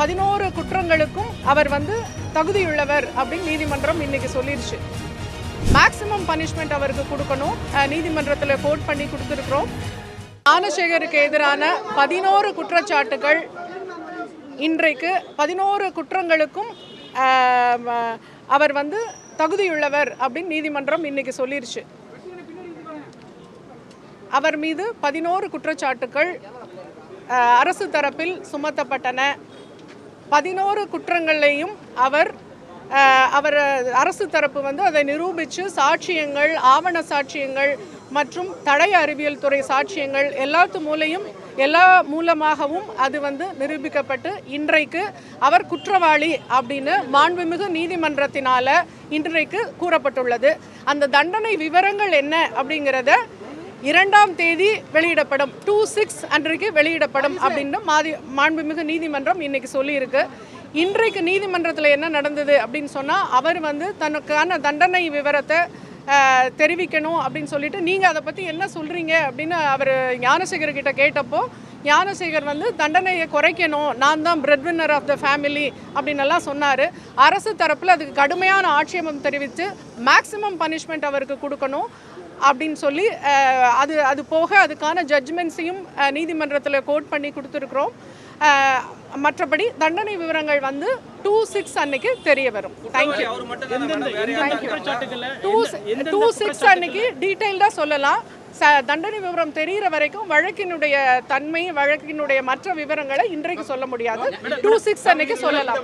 11 குற்றங்களுக்கும் அவர் தகுதியுள்ளவர் அப்படின்னு நீதிமன்றம் இன்னைக்கு சொல்லிருச்சு. மேக்ஸிமம் பனிஷ்மெண்ட் அவருக்கு கொடுக்கணும். நீதிமன்றத்தில் கோட் பண்ணி கொடுத்துருக்கிறோம். ஞானசேகருக்கு எதிரான 11 குற்றச்சாட்டுகள் இன்றைக்கு 11 குற்றங்களுக்கும் அவர் தகுதியுள்ளவர் அப்படின்னு நீதிமன்றம் இன்னைக்கு சொல்லிருச்சு. அவர் மீது 11 குற்றச்சாட்டுகள் அரசு தரப்பில் சுமத்தப்பட்டன. 11 குற்றங்களையும் அவர் அரசு தரப்பு அதை நிரூபித்து சாட்சியங்கள், ஆவண சாட்சியங்கள் மற்றும் தடய அறிவியல் துறை சாட்சியங்கள் எல்லா மூலமாகவும் அது நிரூபிக்கப்பட்டு இன்றைக்கு அவர் குற்றவாளி அப்படின்னு மாண்புமிகு நீதிமன்றத்தினால இன்றைக்கு கூறப்பட்டுள்ளது. அந்த தண்டனை விவரங்கள் என்ன அப்படிங்கிறத 2ஆம் தேதி வெளியிடப்படும், 2/6 அன்றைக்கு வெளியிடப்படும் அப்படின்னு மாண்புமிகு நீதிமன்றம் இன்னைக்கு சொல்லியிருக்கு. இன்றைக்கு நீதிமன்றத்தில் என்ன நடந்தது அப்படின்னு சொன்னால், அவர் தனக்கான தண்டனை விவரத்தை தெரிவிக்கணும் அப்படின்னு சொல்லிட்டு, நீங்கள் அதை பற்றி என்ன சொல்கிறீங்க அப்படின்னு அவர் ஞானசேகர்கிட்ட கேட்டப்போ, ஞானசேகர் தண்டனையை குறைக்கணும், நான் தான் breadwinner of the family அப்படின்னெல்லாம் சொன்னார். அரசு தரப்பில் அதுக்கு கடுமையான ஆட்சேபம் தெரிவித்து மேக்ஸிமம் பனிஷ்மெண்ட் அவருக்கு கொடுக்கணும் அப்படின்னு சொல்லி அது போக அதுக்கான ஜட்ஜ்மெண்ட்ஸையும் நீதிமன்றத்தில் கோட் பண்ணி கொடுத்துருக்குறோம். மற்றபடி தண்டனை விவரங்கள் 2/6 அன்னைக்கு தெரிய வரும். தேங்க்யூ. 2/6 அன்னைக்கு டீட்டெயில்டாக சொல்லலாம். தண்டனை விவரம் தெரிகிற வரைக்கும் வழக்கினுடைய தன்மை, வழக்கினுடைய மற்ற விவரங்களை இன்றைக்கு சொல்ல முடியாது. 2/6 அன்னைக்கு சொல்லலாம்.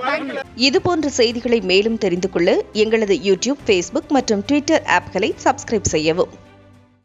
இது போன்ற செய்திகளை மேலும் தெரிந்து கொள்ள எங்களது யூடியூப், ஃபேஸ்புக் மற்றும் ட்விட்டர் ஆப்களை சப்ஸ்கிரைப் செய்யவும்.